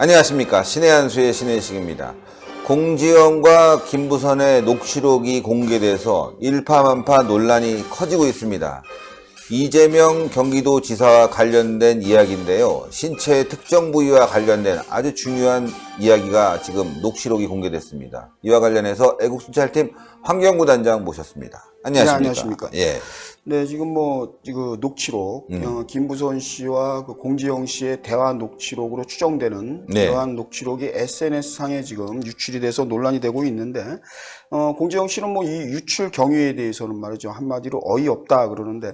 안녕하십니까. 신의 한수의 신의식입니다. 공지영과 김부선의 녹취록이 공개돼서 일파만파 논란이 커지고 있습니다. 이재명 경기도지사와 관련된 이야기인데요. 신체 특정 부위와 관련된 아주 중요한 이야기가 지금 녹취록이 공개됐습니다. 이와 관련해서 애국순찰팀 황경구 단장 모셨습니다. 안녕하십니까. 네, 안녕하십니까. 예. 네, 지금 이거 녹취록, 김부선 씨와 공지영 씨의 대화 녹취록으로 추정되는 네. 대화 녹취록이 SNS상에 지금 유출이 돼서 논란이 되고 있는데, 공지영 씨는 이 유출 경위에 대해서는 말이죠. 한마디로 어이없다 그러는데,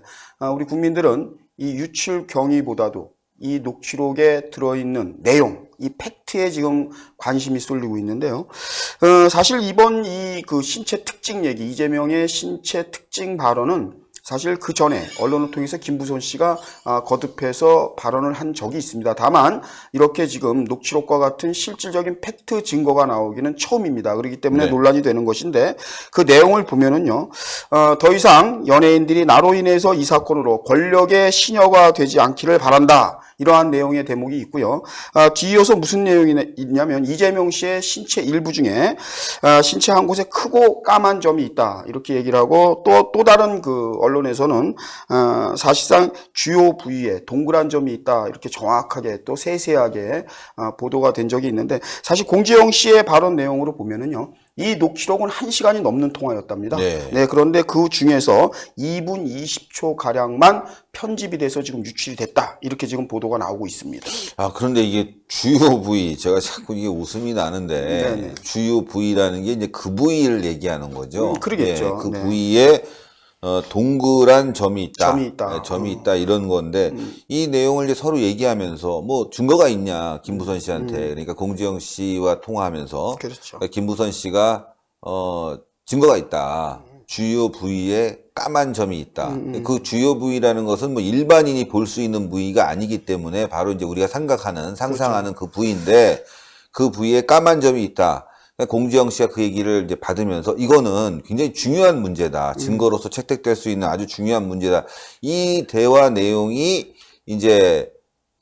우리 국민들은 이 유출 경위보다도 이 녹취록에 들어있는 내용, 이 팩트에 지금 관심이 쏠리고 있는데요. 사실 이번 신체 특징 얘기, 이재명의 신체 특징 발언은 사실 그 전에 언론을 통해서 김부선 씨가 거듭해서 발언을 한 적이 있습니다. 다만 이렇게 지금 녹취록과 같은 실질적인 팩트 증거가 나오기는 처음입니다. 그렇기 때문에 네. 논란이 되는 것인데 그 내용을 보면은요. 더 이상 연예인들이 나로 인해서 이 사건으로 권력의 시녀가 되지 않기를 바란다. 이러한 내용의 대목이 있고요. 뒤이어서 무슨 내용이 있냐면 이재명 씨의 신체 일부 중에 신체 한 곳에 크고 까만 점이 있다. 이렇게 얘기를 하고 또 다른 언론에서는 사실상 주요 부위에 동그란 점이 있다. 이렇게 정확하게 또 세세하게 보도가 된 적이 있는데 사실 공지영 씨의 발언 내용으로 보면은요. 이 녹취록은 1시간이 넘는 통화였답니다. 네. 그런데 그 중에서 2분 20초 가량만 편집이 돼서 지금 유출이 됐다. 이렇게 지금 보도가 나오고 있습니다. 그런데 이게 주요 부위, 제가 자꾸 이게 웃음이 나는데, 네네. 주요 부위라는 게 이제 그 부위를 얘기하는 거죠. 그러겠죠. 예, 그 네. 부위에 동그란 점이 있다. 점이 있다. 점이 있다 이런 건데 이 내용을 이제 서로 얘기하면서 증거가 있냐 김부선 씨한테 그러니까 공지영 씨와 통화하면서 그렇죠. 그러니까 김부선 씨가 증거가 있다. 주요 부위에 까만 점이 있다. 그 주요 부위라는 것은 일반인이 볼 수 있는 부위가 아니기 때문에 바로 이제 우리가 상상하는 그 부위인데 그 부위에 까만 점이 있다. 공지영 씨가 그 얘기를 이제 받으면서 이거는 굉장히 중요한 문제다. 증거로서 채택될 수 있는 아주 중요한 문제다. 이 대화 내용이 이제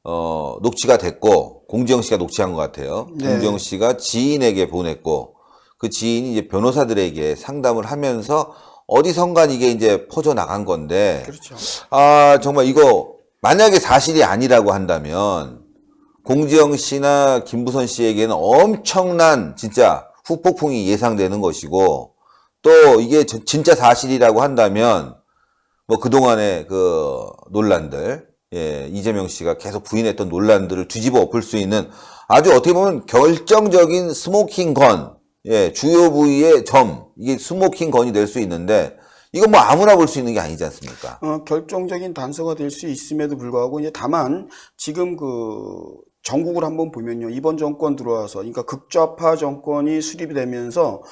녹취가 됐고 공지영 씨가 녹취한 것 같아요. 네. 공지영 씨가 지인에게 보냈고 그 지인이 이제 변호사들에게 상담을 하면서 어디선가 이게 이제 퍼져 나간 건데 그렇죠. 정말 이거 만약에 사실이 아니라고 한다면 공지영 씨나 김부선 씨에게는 엄청난 진짜 후폭풍이 예상되는 것이고 또 이게 진짜 사실이라고 한다면 그동안의 그 논란들 이재명 씨가 계속 부인했던 논란들을 뒤집어 엎을 수 있는 아주 어떻게 보면 결정적인 스모킹 건 주요 부위의 점 이게 스모킹 건이 될 수 있는데 이건 아무나 볼 수 있는 게 아니지 않습니까? 결정적인 단서가 될 수 있음에도 불구하고 이제 다만 지금 전국을 한번 보면요. 이번 정권 들어와서 그러니까 극좌파 정권이 수립이 되면서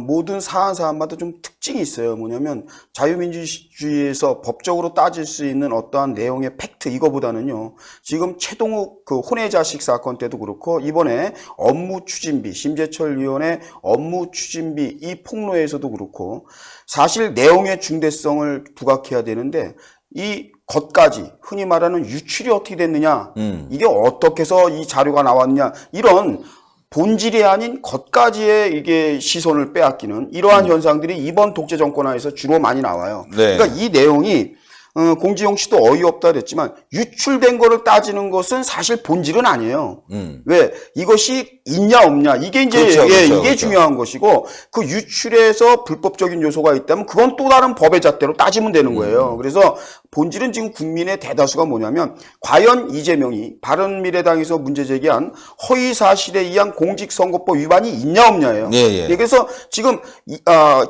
모든 사안마다 좀 특징이 있어요. 뭐냐면 자유민주주의에서 법적으로 따질 수 있는 어떠한 내용의 팩트 이거보다는요. 지금 최동욱 혼외자식 사건 때도 그렇고 이번에 업무추진비 심재철 의원의 업무추진비 이 폭로에서도 그렇고 사실 내용의 중대성을 부각해야 되는데 이 것까지 흔히 말하는 유출이 어떻게 됐느냐 이게 어떻게 해서 이 자료가 나왔냐 이런 본질이 아닌 것까지의 이게 시선을 빼앗기는 이러한 현상들이 이번 독재 정권 하에서 주로 많이 나와요. 네. 그러니까 이 내용이 공지영 씨도 어이없다 그랬지만 유출된 거를 따지는 것은 사실 본질은 아니에요. 왜? 이것이 있냐 없냐 이게 이제 이게 그렇죠. 중요한 것이고 그 유출에서 불법적인 요소가 있다면 그건 또 다른 법의 잣대로 따지면 되는 거예요. 그래서 본질은 지금 국민의 대다수가 뭐냐면 과연 이재명이 바른미래당에서 문제 제기한 허위 사실에 의한 공직선거법 위반이 있냐 없냐예요. 예. 그래서 지금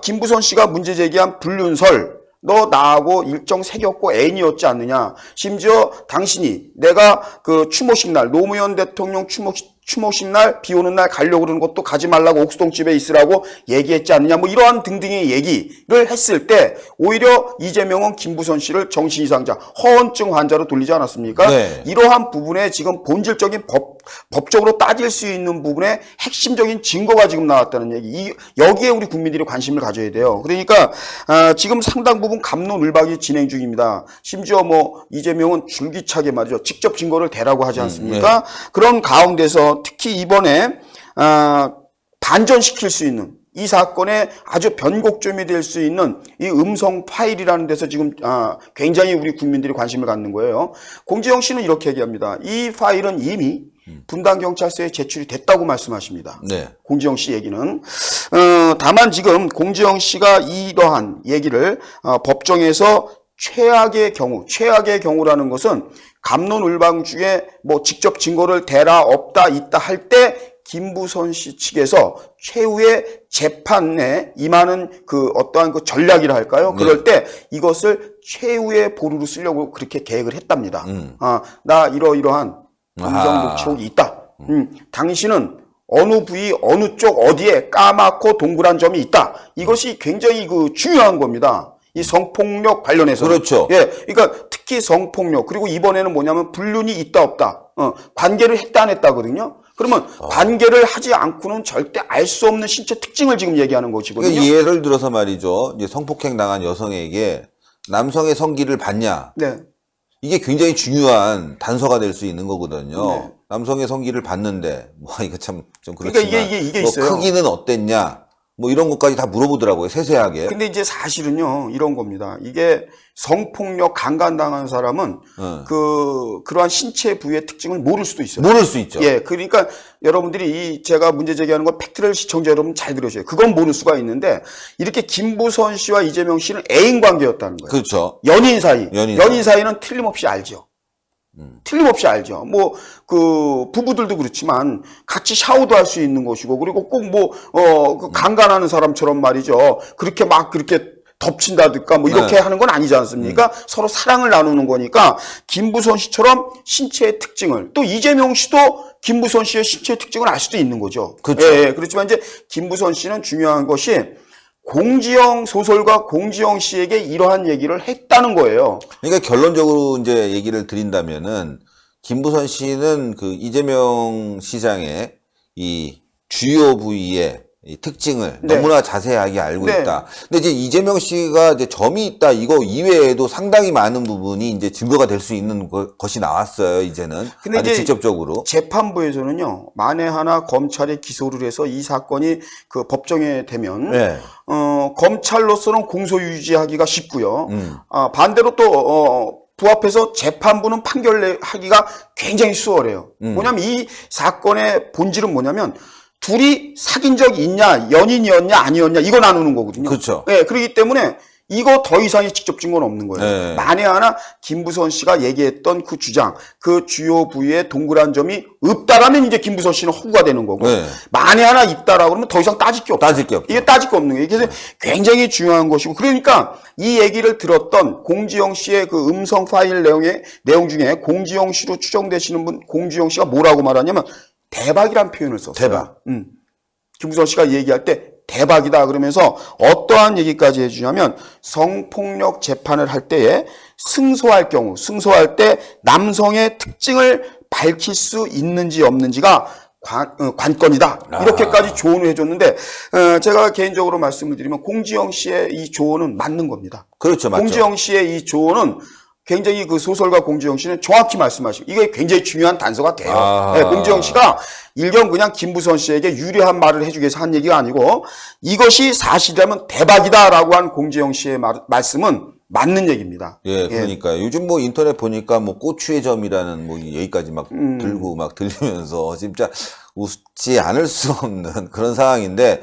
김부선 씨가 문제 제기한 불륜설 너 나하고 일정 색였고 애인이었지 않느냐. 심지어 당신이 내가 추모식 날 노무현 대통령 추모식 날 비 오는 날 가려고 그러는 것도 가지 말라고 옥수동집에 있으라고 얘기했지 않느냐. 이러한 등등의 얘기를 했을 때 오히려 이재명은 김부선 씨를 정신이상자, 허언증 환자로 돌리지 않았습니까? 네. 이러한 부분에 지금 본질적인 법적으로 따질 수 있는 부분에 핵심적인 증거가 지금 나왔다는 얘기. 여기에 우리 국민들이 관심을 가져야 돼요. 그러니까 지금 상당 부분 갑론을박이 진행 중입니다. 심지어 이재명은 줄기차게 말이죠. 직접 증거를 대라고 하지 않습니까? 그런 가운데서 특히 이번에 반전시킬 수 있는 이 사건의 아주 변곡점이 될 수 있는 이 음성 파일이라는 데서 지금 굉장히 우리 국민들이 관심을 갖는 거예요. 공지영 씨는 이렇게 얘기합니다. 이 파일은 이미 분당경찰서에 제출이 됐다고 말씀하십니다. 네. 공지영 씨 얘기는. 다만 지금 공지영 씨가 이러한 얘기를 법정에서 최악의 경우라는 것은 갑론을방 중에 뭐 직접 증거를 대라 없다 있다 할 때 김부선 씨 측에서 최후의 재판에 임하는 그 어떠한 그 전략이라 할까요? 그럴 때 이것을 최후의 보루로 쓰려고 그렇게 계획을 했답니다. 나 이러이러한 음성 녹취록이 있다. 당신은 어느 부위, 어느 쪽, 어디에 까맣고 동그란 점이 있다. 이것이 굉장히 그 중요한 겁니다. 이 성폭력 관련해서. 그렇죠. 예. 그러니까 특히 성폭력. 그리고 이번에는 뭐냐면 불륜이 있다, 없다. 관계를 했다, 안 했다거든요. 그러면 관계를 하지 않고는 절대 알 수 없는 신체 특징을 지금 얘기하는 것이거든요. 그러니까 예를 들어서 말이죠. 이제 성폭행 당한 여성에게 남성의 성기를 봤냐. 네. 이게 굉장히 중요한 단서가 될 수 있는 거거든요. 네. 남성의 성기를 봤는데, 뭐, 이거 참 좀 그렇지만. 그러니까 이게 뭐 있어요. 크기는 어땠냐? 뭐 이런 것까지 다 물어보더라고요. 세세하게. 근데 이제 사실은요, 이런 겁니다. 이게 성폭력 강간당한 사람은 그러한 신체 부위의 특징을 모를 수도 있어요. 모를 수 있죠. 예, 그러니까 여러분들이 제가 문제 제기하는 거 팩트를 시청자 여러분 잘 들으셔요. 그건 모를 수가 있는데 이렇게 김부선 씨와 이재명 씨는 애인 관계였다는 거예요. 그렇죠. 연인 사이. 연인 사이는 틀림없이 알죠. 틀림없이 알죠. 뭐, 부부들도 그렇지만 같이 샤워도 할 수 있는 것이고, 그리고 꼭 그 강간하는 사람처럼 말이죠. 그렇게 덮친다든가 뭐 이렇게 하는 건 아니지 않습니까? 서로 사랑을 나누는 거니까 김부선 씨처럼 신체의 특징을 또 이재명 씨도 김부선 씨의 신체의 특징을 알 수도 있는 거죠. 그렇죠. 예, 그렇지만 이제 김부선 씨는 중요한 것이 공지영 소설가 공지영 씨에게 이러한 얘기를 했다는 거예요. 그러니까 결론적으로 이제 얘기를 드린다면은 김부선 씨는 그 이재명 시장의 이 주요 부위의 이 특징을 네. 너무나 자세하게 알고 네. 있다. 근데 이제 이재명 씨가 이제 점이 있다 이거 이외에도 상당히 많은 부분이 이제 증거가 될 수 있는 것이 나왔어요. 이제는 근데 아주 이제 직접적으로. 재판부에서는요, 만에 하나 검찰이 기소를 해서 이 사건이 그 법정에 되면 네. 검찰로서는 공소 유지하기가 쉽고요. 반대로 또 부합해서 재판부는 판결하기가 굉장히 수월해요. 뭐냐면 이 사건의 본질은 뭐냐면 둘이 사귄 적이 있냐, 연인이었냐, 아니었냐, 이거 나누는 거거든요. 그렇죠. 예, 그렇기 때문에 이거 더 이상의 직접 증거는 없는 거예요. 네. 만에 하나 김부선 씨가 얘기했던 그 주장, 그 주요 부위에 동그란 점이 없다라면 이제 김부선 씨는 허구가 되는 거고, 네. 만에 하나 있다라고 그러면 더 이상 따질 게 없다. 따질 게 없죠. 이게 따질 게 없는 거예요. 그래서 굉장히 중요한 것이고, 그러니까 이 얘기를 들었던 공지영 씨의 그 음성 파일 내용 중에 공지영 씨로 추정되시는 분, 공지영 씨가 뭐라고 말하냐면 대박이란 표현을 썼어요. 대박. 김부선 씨가 얘기할 때 대박이다 그러면서 어떠한 얘기까지 해주냐면 성폭력 재판을 할 때에 승소할 때 남성의 특징을 밝힐 수 있는지 없는지가 관건이다. 이렇게까지 조언을 해줬는데 제가 개인적으로 말씀을 드리면 공지영 씨의 이 조언은 맞는 겁니다. 그렇죠. 맞죠. 공지영 씨의 이 조언은 굉장히 그 소설가 공지영 씨는 정확히 말씀하시고 이게 굉장히 중요한 단서가 돼요. 네, 공지영 씨가 일견 그냥 김부선 씨에게 유리한 말을 해주기 위해서 한 얘기가 아니고 이것이 사실이라면 대박이다라고 한 공지영 씨의 말씀은 맞는 얘기입니다. 예, 그러니까 요즘 뭐 인터넷 보니까 뭐 고추의 점이라는 뭐 얘기까지 막 들고 막 들리면서 진짜 웃지 않을 수 없는 그런 상황인데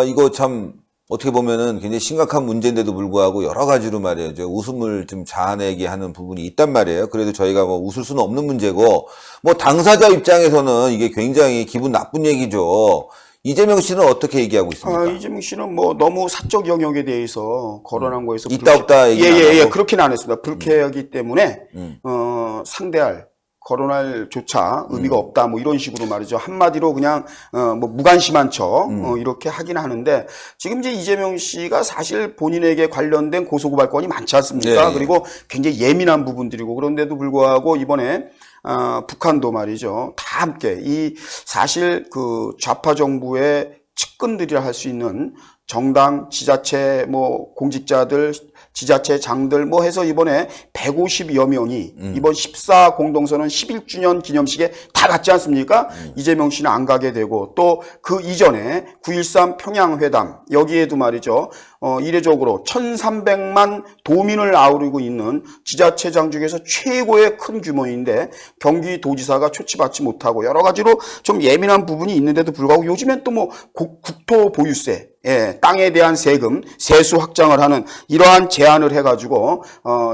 이거 참 어떻게 보면은 굉장히 심각한 문제인데도 불구하고 여러 가지로 말이에요. 웃음을 좀 자아내게 하는 부분이 있단 말이에요. 그래도 저희가 뭐 웃을 수는 없는 문제고, 뭐 당사자 입장에서는 이게 굉장히 기분 나쁜 얘기죠. 이재명 씨는 어떻게 얘기하고 있습니까? 이재명 씨는 뭐 너무 사적 영역에 대해서 거론한 거에서 있다 없다 얘기 안 하고? 그렇게는 안 했습니다. 불쾌하기 때문에 거론할 조차 의미가 없다. 뭐 이런 식으로 말이죠. 한마디로 그냥 뭐 무관심한 척 이렇게 하긴 하는데 지금 이제 이재명 씨가 사실 본인에게 관련된 고소고발건이 많지 않습니까? 네. 그리고 굉장히 예민한 부분들이고 그런데도 불구하고 이번에 북한도 말이죠. 다 함께 이 사실 그 좌파 정부의 측근들이라 할 수 있는 정당, 지자체, 뭐 공직자들, 지자체장들 뭐 해서 이번에 150여 명이 이번 14 공동선언 11주년 기념식에 다 갔지 않습니까? 이재명 씨는 안 가게 되고 또 그 이전에 9.13 평양회담 여기에도 말이죠. 이례적으로 1,300만 도민을 아우르고 있는 지자체장 중에서 최고의 큰 규모인데 경기도지사가 초치받지 못하고 여러 가지로 좀 예민한 부분이 있는데도 불구하고 요즘엔 또 뭐 국토 보유세, 예, 땅에 대한 세금, 세수 확장을 하는 이러한 제안을 해가지고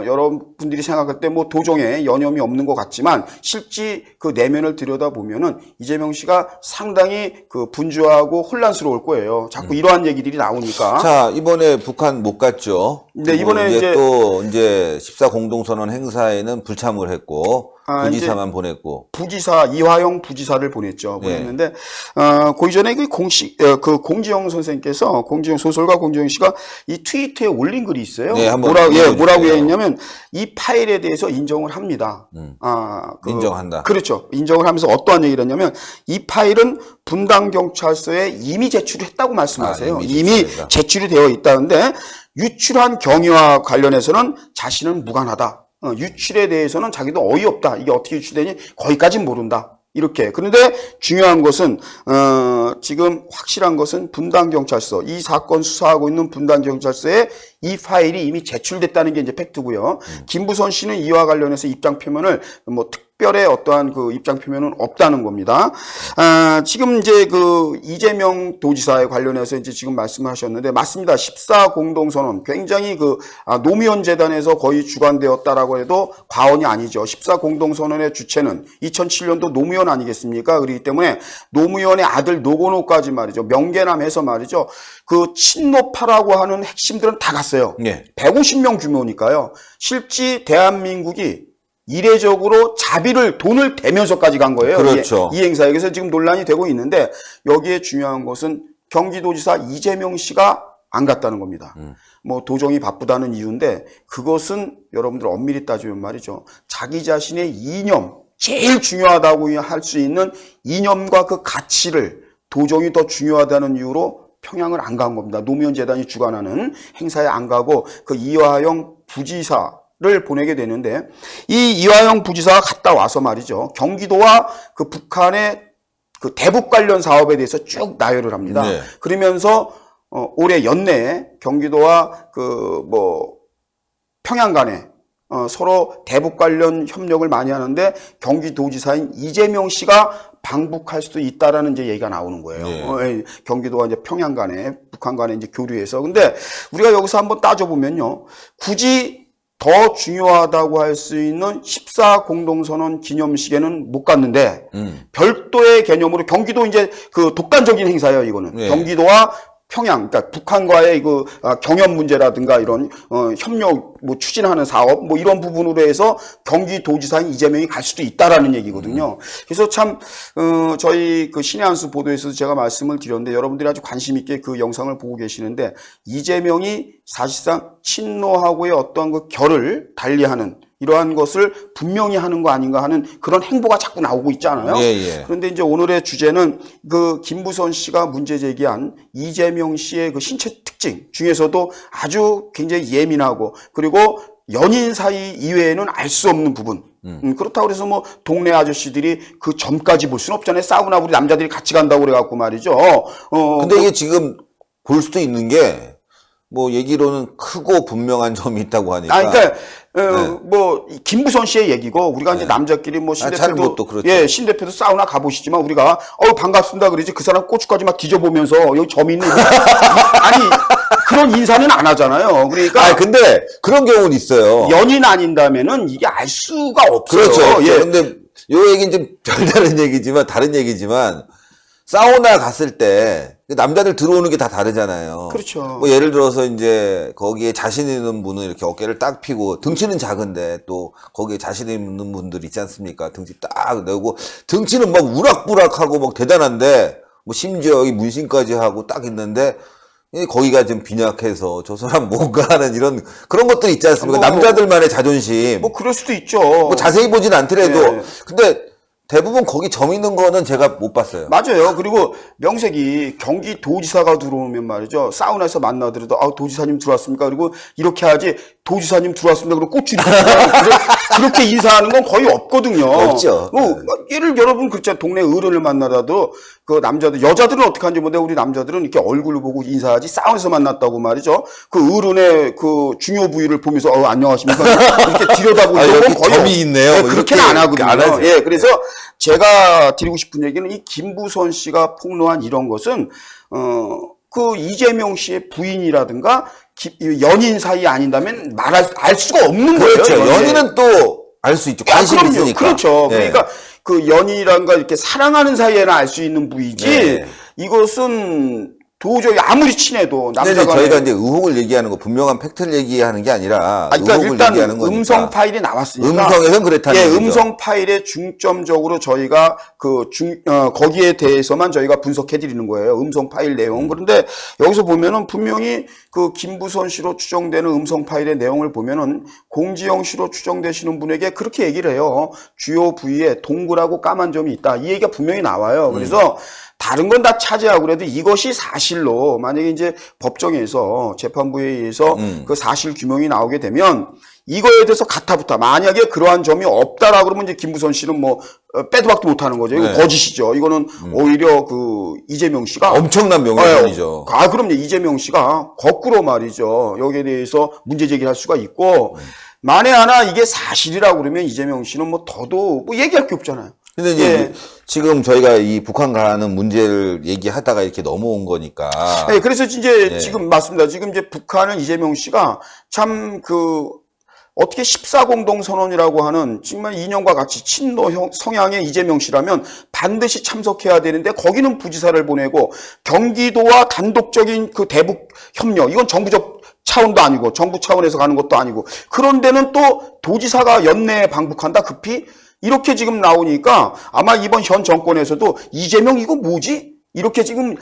여러분들이 생각할 때 뭐 도정에 여념이 없는 것 같지만 실제 그 내면을 들여다보면은 이재명 씨가 상당히 그 분주하고 혼란스러울 거예요. 자꾸 이러한 얘기들이 나오니까. 자, 이번에 북한 못 갔죠. 네, 이번에 이제 또 이제 14 공동선언 행사에는 불참을 했고 부지사만 보냈고. 부지사 이화영 부지사를 보냈는데 그 이전에 그 공지영 선생님께서 공지영 소설가 공지영 씨가 이 트위터에 올린 글이 있어요. 네, 한번 뭐라고 했냐면 이 파일에 대해서 인정을 합니다. 인정한다. 그렇죠. 인정을 하면서 어떠한 얘기를 했냐면 이 파일은 분당 경찰서에 이미 제출했다고 말씀하세요. 이미 제출이 되어 있다는데 유출한 경위와 관련해서는 자신은 무관하다. 유출에 대해서는 자기도 어이없다. 이게 어떻게 유출되니 거기까지는 모른다. 이렇게. 그런데 중요한 것은 지금 확실한 것은 분당경찰서 이 사건 수사하고 있는 분당경찰서에 이 파일이 이미 제출됐다는 게 이제 팩트고요. 김부선 씨는 이와 관련해서 입장 표명을 뭐 특별의 어떠한 그 입장 표명은 없다는 겁니다. 지금 이제 그 이재명 도지사에 관련해서 이제 지금 말씀하셨는데 맞습니다. 14 공동선언 굉장히 그 노무현 재단에서 거의 주관되었다라고 해도 과언이 아니죠. 14 공동선언의 주체는 2007년도 노무현 아니겠습니까? 그렇기 때문에 노무현의 아들 노건호까지 말이죠. 명계남해서 말이죠. 그 친노파라고 하는 핵심들은 다 갔어요. 네. 150명 규모니까요. 실제 대한민국이 이례적으로 자비를 돈을 대면서까지 간 거예요. 그렇죠. 이 행사에. 그래서 지금 논란이 되고 있는데 여기에 중요한 것은 경기도지사 이재명 씨가 안 갔다는 겁니다. 뭐 도정이 바쁘다는 이유인데 그것은 여러분들 엄밀히 따지면 말이죠. 자기 자신의 이념, 제일 중요하다고 할 수 있는 이념과 그 가치를 도정이 더 중요하다는 이유로 평양을 안 간 겁니다. 노무현 재단이 주관하는 행사에 안 가고 그 이화영 부지사를 보내게 되는데 이 이화영 부지사가 갔다 와서 말이죠. 경기도와 그 북한의 그 대북 관련 사업에 대해서 쭉 나열을 합니다. 네. 그러면서 올해 연내에 경기도와 그 뭐 평양 간에 서로 대북 관련 협력을 많이 하는데 경기도지사인 이재명 씨가 방북할 수도 있다라는 이제 얘기가 나오는 거예요. 네. 경기도와 이제 평양 간에 북한 간에 이제 교류해서. 근데 우리가 여기서 한번 따져보면요. 굳이 더 중요하다고 할 수 있는 14 공동선언 기념식에는 못 갔는데 별도의 개념으로 경기도 이제 그 독단적인 행사예요. 이거는. 네. 경기도와 평양, 그러니까 북한과의 그 경협 문제라든가 이런 협력 뭐 추진하는 사업 뭐 이런 부분으로 해서 경기도지사인 이재명이 갈 수도 있다라는 얘기거든요. 그래서 참 저희 그 신의 한수 보도에서도 제가 말씀을 드렸는데 여러분들이 아주 관심 있게 그 영상을 보고 계시는데 이재명이 사실상 친노하고의 어떤 그 결을 달리하는 이러한 것을 분명히 하는 거 아닌가 하는 그런 행보가 자꾸 나오고 있잖아요. 예. 그런데 이제 오늘의 주제는 그 김부선 씨가 문제 제기한 이재명 씨의 그 신체 특징 중에서도 아주 굉장히 예민하고 그리고 연인 사이 이외에는 알 수 없는 부분. 그렇다고 그래서 뭐 동네 아저씨들이 그 점까지 볼 수는 없잖아요. 사우나 우리 남자들이 같이 간다고 그래갖고 말이죠. 근데 이게 지금 볼 수도 있는 게 뭐 얘기로는 크고 분명한 점이 있다고 하니까. 그러니까 뭐 김부선 씨의 얘기고 우리가 이제 남자끼리 뭐 신 대표도 그렇죠. 신 대표도 사우나 가보시지만 우리가 반갑습니다 그러지 그 사람 고추까지 막 뒤져보면서 여기 점이 있네. 아니 그런 인사는 안 하잖아요. 그러니까 근데 그런 경우는 있어요. 연인 아닌다면은 이게 알 수가 없어요. 그렇죠. 근데 요 얘기는 좀 별다른 얘기지만 다른 얘기지만 사우나 갔을 때 남자들 들어오는 게 다 다르잖아요. 그렇죠. 뭐 예를 들어서 이제 거기에 자신 있는 분은 이렇게 어깨를 딱 펴고 등치는 작은데 또 거기에 자신 있는 분들 있지 않습니까? 등치 딱 내고 등치는 막 우락부락하고 막 대단한데 뭐 심지어 여기 문신까지 하고 딱 있는데 거기가 좀 빈약해서 저 사람 뭔가 하는 이런 그런 것들이 있지 않습니까? 남자들만의 자존심. 뭐 그럴 수도 있죠. 뭐 자세히 보진 않더라도 근데 대부분 거기 점 있는 거는 제가 못 봤어요. 맞아요. 그리고 명색이 경기도지사가 들어오면 말이죠. 사우나에서 만나더라도 도지사님 들어왔습니까? 그리고 이렇게 하지 도지사님 들어왔습니다. 그리고 꽃줄이 그렇게 인사하는 건 거의 없거든요. 없죠. 예를 여러분 그렇잖아요. 동네 어른을 만나라도 그 남자들 여자들은 어떻게 하는지 모르는데 우리 남자들은 이렇게 얼굴을 보고 인사하지 사우나에서 만났다고 말이죠. 그 어른의 그 중요 부위를 보면서 안녕하십니까? 이렇게 들여다보는 건 여기 거의 점이 있네요. 뭐 그렇게는 안 하거든요. 안 하죠. 예, 그래서 제가 드리고 싶은 얘기는 이 김부선 씨가 폭로한 이런 것은 그 이재명 씨의 부인이라든가 연인 사이 아닌다면 알 수가 없는 그렇죠. 거예요. 연인은 또 알 수 있죠. 관심이 그럼요. 있으니까. 그렇죠. 예. 그러니까 그 연인이란가 이렇게 사랑하는 사이에는 알 수 있는 부위지 네. 이것은 도저히 아무리 친해도 근데 남자가 저희가 이제 의혹을 얘기하는 거 분명한 팩트를 얘기하는 게 아니라 그러니까 의혹을 일단 얘기하는 거니까. 음성 파일이 나왔으니까 음성에선 그렇다는 예, 얘기죠. 음성 파일에 중점적으로 저희가 거기에 대해서만 저희가 분석해 드리는 거예요. 음성 파일 내용. 그런데 여기서 보면은 분명히 그 김부선 씨로 추정되는 음성 파일의 내용을 보면은 공지영 씨로 추정되시는 분에게 그렇게 얘기를 해요. 주요 부위에 동그랗고 까만 점이 있다. 이 얘기가 분명히 나와요. 그래서 다른 건 다 차지하고 그래도 이것이 사실로 만약에 이제 법정에서 재판부에 의해서 그 사실 규명이 나오게 되면 이거에 대해서 가타부타 만약에 그러한 점이 없다라 그러면 이제 김부선 씨는 뭐 빼도 박도 못하는 거죠. 이거 네. 거짓이죠. 이거는 오히려 그 이재명 씨가 엄청난 명예훼손이죠. 그럼요. 이재명 씨가 거꾸로 말이죠. 여기에 대해서 문제 제기할 수가 있고 만에 하나 이게 사실이라고 그러면 이재명 씨는 뭐 더도 뭐 얘기할 게 없잖아요. 근데 이제 지금 저희가 이 북한 가는 문제를 얘기하다가 이렇게 넘어온 거니까. 네, 그래서 이제 지금 맞습니다. 지금 이제 북한은 이재명 씨가 참 어떻게 14공동 선언이라고 하는 정말 이념과 같이 친노 성향의 이재명 씨라면 반드시 참석해야 되는데 거기는 부지사를 보내고 경기도와 단독적인 그 대북 협력 이건 정부적 차원도 아니고 정부 차원에서 가는 것도 아니고 그런 데는 또 도지사가 연내에 방북한다 급히 이렇게 지금 나오니까 아마 이번 현 정권에서도 이재명 이거 뭐지? 이렇게 지금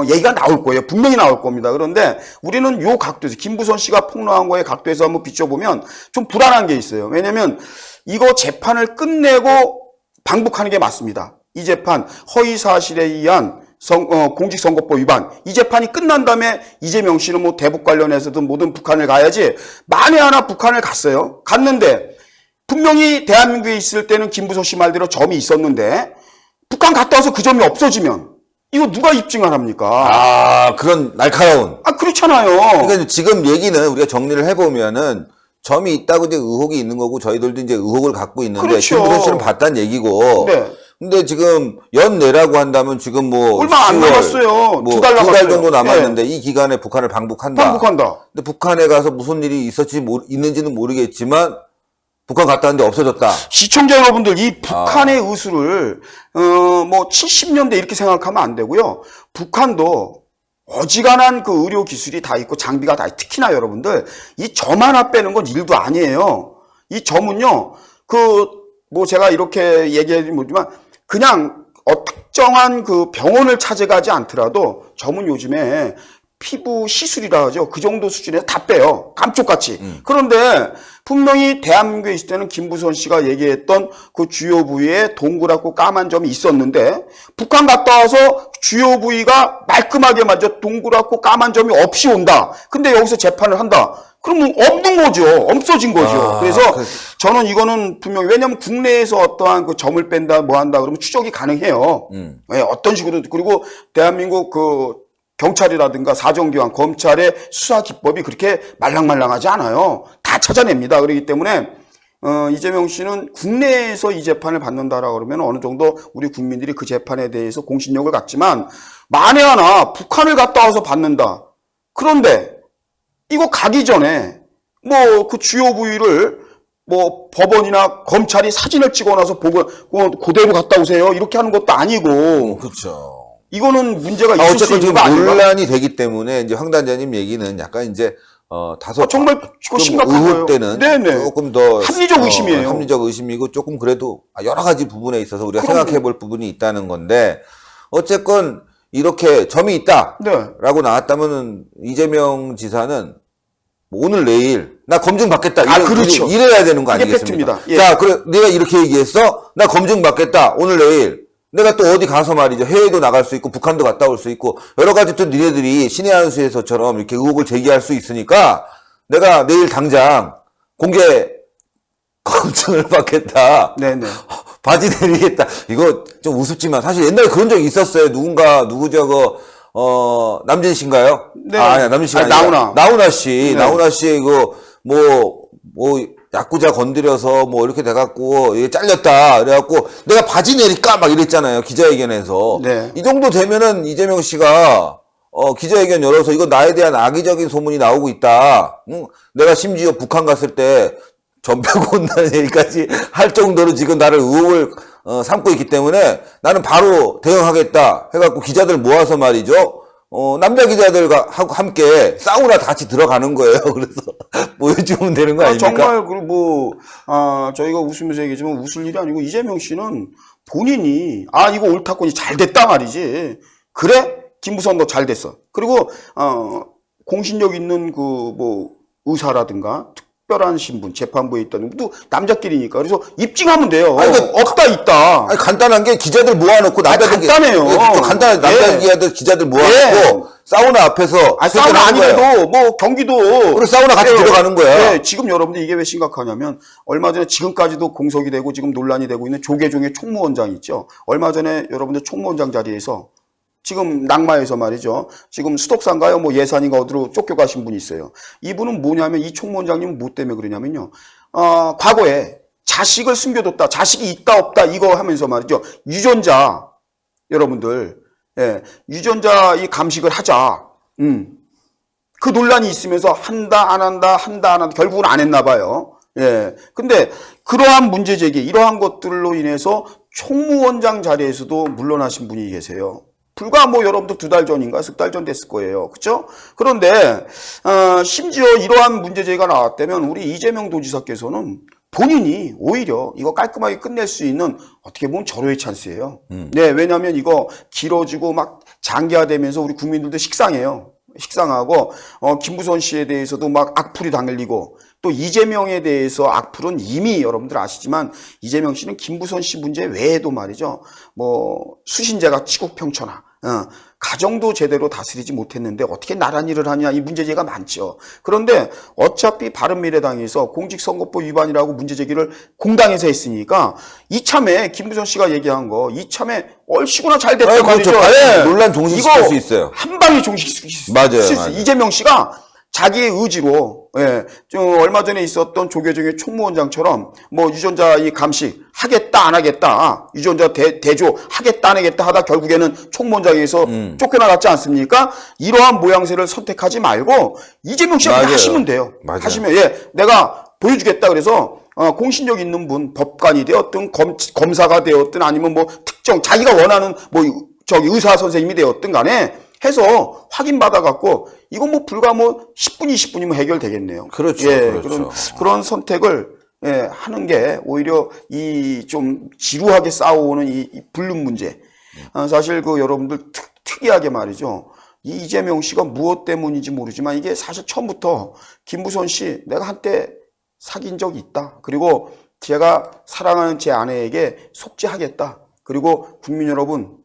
얘기가 나올 거예요. 분명히 나올 겁니다. 그런데 우리는 요 각도에서 김부선 씨가 폭로한 거의 각도에서 한번 비춰보면 좀 불안한 게 있어요. 왜냐하면 이거 재판을 끝내고 방북하는 게 맞습니다. 이 재판 허위 사실에 의한 공직선거법 위반 이 재판이 끝난 다음에 이재명 씨는 뭐 대북 관련해서든 뭐든 북한을 가야지 만에 하나 북한을 갔어요. 갔는데 분명히 대한민국에 있을 때는 김부선 씨 말대로 점이 있었는데 북한 갔다 와서 그 점이 없어지면 이거 누가 입증을 합니까? 그런 날카로운. 그렇잖아요. 그러니까 지금 얘기는 우리가 정리를 해보면은 점이 있다고 이제 의혹이 있는 거고 저희들도 이제 의혹을 갖고 있는데 그렇죠. 김부선 씨는 봤다는 얘기고. 네. 근데 지금 연내라고 한다면 지금 뭐 얼마 안 10월, 남았어요. 뭐 두 달 남았어요. 2달 정도 남았는데 이 기간에 북한을 방북한다. 방북한다. 근데 북한에 가서 무슨 일이 있는지는 모르겠지만 북한 갔다 왔는데 없어졌다. 시청자 여러분들 이 북한의 의수를 뭐 70년대 이렇게 생각하면 안 되고요. 북한도 어지간한 그 의료 기술이 다 있고 장비가 다 있고 특히나 여러분들 이 점 하나 빼는 건 일도 아니에요. 이 점은요. 뭐 제가 이렇게 얘기하지 못지만 그냥 특정한 그 병원을 찾아가지 않더라도 점은 요즘에 피부 시술이라 하죠. 그 정도 수준에서 다 빼요. 감쪽같이. 그런데 분명히 대한민국에 있을 때는 김부선 씨가 얘기했던 그 주요 부위에 동그랗고 까만 점이 있었는데 북한 갔다 와서 주요 부위가 말끔하게 맞아 동그랗고 까만 점이 없이 온다. 근데 여기서 재판을 한다. 그러면 없는 거죠. 없어진 거죠. 그래서 저는 이거는 분명히 왜냐하면 국내에서 어떠한 그 점을 뺀다 뭐 한다 그러면 추적이 가능해요. 네, 어떤 식으로 그리고 대한민국 그 경찰이라든가 사정기관, 검찰의 수사 기법이 그렇게 말랑말랑하지 않아요. 다 찾아냅니다. 그렇기 때문에 이재명 씨는 국내에서 이 재판을 받는다라고 그러면 어느 정도 우리 국민들이 그 재판에 대해서 공신력을 갖지만 만에 하나 북한을 갔다 와서 받는다. 그런데 이거 가기 전에 뭐 그 주요 부위를 뭐 법원이나 검찰이 사진을 찍어놔서 보고 그대로 갔다 오세요. 이렇게 하는 것도 아니고. 그렇죠. 이거는 문제가 있을 수 어쨌든 있는 지금 거 아닌가? 논란이 되기 때문에 이제 황 단장님 얘기는 약간 이제 다소 정말 좀 심각한 거예요. 의혹되는 네네. 조금 더 합리적 의심이에요. 합리적 의심이고 조금 그래도 여러 가지 부분에 있어서 우리가 그럼요. 생각해 볼 부분이 있다는 건데 어쨌건 이렇게 점이 있다라고 네. 나왔다면은 이재명 지사는 뭐 오늘 내일 나 검증 받겠다. 그렇죠. 이래야 되는 거 그게 아니겠습니까? 팩트입니다. 예. 자, 그래, 내가 이렇게 얘기했어? 나 검증 받겠다. 오늘 내일. 내가 또 어디 가서 말이죠. 해외도 나갈 수 있고, 북한도 갔다 올 수 있고, 여러 가지 또 니네들이 신의 한 수에서처럼 이렇게 의혹을 제기할 수 있으니까, 내가 내일 당장 공개 검증을 받겠다. 네네. 바지 내리겠다. 이거 좀 우습지만, 사실 옛날에 그런 적이 있었어요. 누구 남진 씨인가요? 네. 아니야, 남진 씨가 아니라 나훈아 씨. 네. 나훈아 씨, 야구자 건드려서 이렇게 돼갖고, 이게 잘렸다. 그래갖고, 내가 바지 내릴까? 막 이랬잖아요. 기자회견에서. 네. 이 정도 되면은 이재명 씨가, 기자회견 열어서 이거 나에 대한 악의적인 소문이 나오고 있다. 응? 내가 심지어 북한 갔을 때 전표고 온다는 얘기까지 할 정도로 지금 나를 의혹을 삼고 있기 때문에 나는 바로 대응하겠다 해갖고 기자들 모아서 말이죠. 남자 기자들과 함께 사우나 같이 들어가는 거예요. 그래서 보여주면 되는 거 아닙니까? 정말 저희가 웃으면서 얘기하지만 웃을 일이 아니고 이재명 씨는 본인이 이거 옳다고 잘 됐다 말이지. 그래? 김부선 너 잘 됐어. 그리고 공신력 있는 의사라든가 특별한 신분 재판부에 있다는 것도 남자끼리니까 그래서 입증하면 돼요. 없다 있다. 아니, 간단한 게 기자들 모아놓고 간단해요. 간단한 남자 기자들 모아놓고 사우나 앞에서 사우나 아니래도 경기도 그리고 사우나 같이 들어가는 거야. 네, 지금 여러분들 이게 왜 심각하냐면 얼마 전에 지금까지도 공석이 되고 지금 논란이 되고 있는 조계종의 총무원장 있죠. 얼마 전에 여러분들 총무원장 자리에서 지금 낙마해서 말이죠. 지금 수덕사인가요? 예산인가 어디로 쫓겨가신 분이 있어요. 이분은 뭐냐면 이 총무원장님은 뭐 때문에 그러냐면요. 과거에 자식을 숨겨뒀다. 자식이 있다 없다 이거 하면서 말이죠. 유전자 여러분들 유전자 이 감식을 하자. 그 논란이 있으면서 한다 안 한다 결국은 안 했나 봐요. 근데 그러한 문제 제기 이러한 것들로 인해서 총무원장 자리에서도 물러나신 분이 계세요. 불과 여러분들 2달 전인가 석 달 전 됐을 거예요. 그렇죠? 그런데 심지어 이러한 문제 제기가 나왔다면 우리 이재명 도지사께서는 본인이 오히려 이거 깔끔하게 끝낼 수 있는 어떻게 보면 절호의 찬스예요. 네, 왜냐하면 이거 길어지고 막 장기화되면서 우리 국민들도 식상해요. 식상하고 김부선 씨에 대해서도 막 악플이 당일리고 또 이재명에 대해서 악플은 이미 여러분들 아시지만 이재명 씨는 김부선 씨 문제 외에도 말이죠. 수신제가 치국평천하 가정도 제대로 다스리지 못했는데 어떻게 나란 일을 하냐 이 문제제기가 많죠. 그런데 어차피 바른미래당에서 공직선거법 위반이라고 문제제기를 공당에서 했으니까 이참에 김부선 씨가 얘기한 거 이참에 얼씨구나 잘 됐단 말이죠. 논란 종식시킬 수 있어요. 한 방에 종식시킬 수 맞아요. 있어요. 이재명 씨가 자기의 의지로 얼마 전에 있었던 조계종의 총무원장처럼 유전자 이 감식 하겠다 안 하겠다 유전자 대조 하겠다 안 하겠다 하다 결국에는 총무원장에서 쫓겨나갔지 않습니까? 이러한 모양새를 선택하지 말고 이재명 씨가 그냥 하시면 돼요. 맞아요. 하시면 내가 보여주겠다 그래서 공신력 있는 분 법관이 되었든 검사가 되었든 아니면 특정 자기가 원하는 의사 선생님이 되었든 간에 해서 확인받아갖고, 이건 불과 10분, 20분이면 해결되겠네요. 그렇죠. 그렇죠. 그런 선택을, 하는 게 오히려 좀 지루하게 싸워오는 이 불륜 문제. 사실 여러분들 특이하게 말이죠. 이 이재명 씨가 무엇 때문인지 모르지만 이게 사실 처음부터 김부선 씨 내가 한때 사귄 적이 있다. 그리고 제가 사랑하는 제 아내에게 속죄하겠다. 그리고 국민 여러분,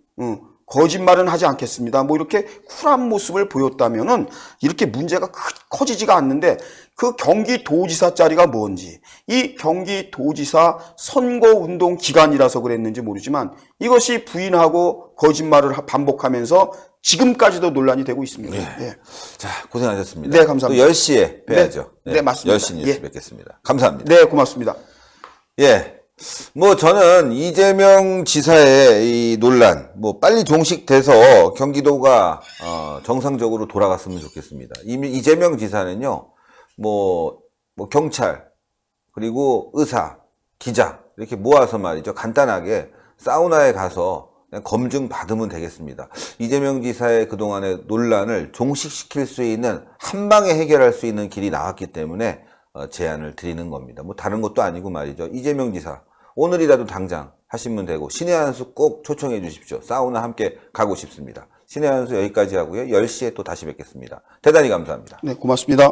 거짓말은 하지 않겠습니다. 이렇게 쿨한 모습을 보였다면은 이렇게 문제가 커지지가 않는데 그 경기도지사 자리가 뭔지 이 경기도지사 선거운동 기간이라서 그랬는지 모르지만 이것이 부인하고 거짓말을 반복하면서 지금까지도 논란이 되고 있습니다. 자, 고생하셨습니다. 네, 감사합니다. 또 10시에 뵈야죠. 네, 맞습니다. 10시 뉴스 뵙겠습니다. 감사합니다. 네, 고맙습니다. 저는 이재명 지사의 이 논란, 빨리 종식돼서 경기도가, 정상적으로 돌아갔으면 좋겠습니다. 이미 이재명 지사는요, 경찰, 그리고 의사, 기자, 이렇게 모아서 말이죠. 간단하게 사우나에 가서 그냥 검증 받으면 되겠습니다. 이재명 지사의 그동안의 논란을 종식시킬 수 있는, 한 방에 해결할 수 있는 길이 나왔기 때문에, 제안을 드리는 겁니다. 다른 것도 아니고 말이죠. 이재명 지사, 오늘이라도 당장 하시면 되고, 신의 한 수 꼭 초청해 주십시오. 사우나 함께 가고 싶습니다. 신의 한 수 여기까지 하고요. 10시에 또 다시 뵙겠습니다. 대단히 감사합니다. 네, 고맙습니다.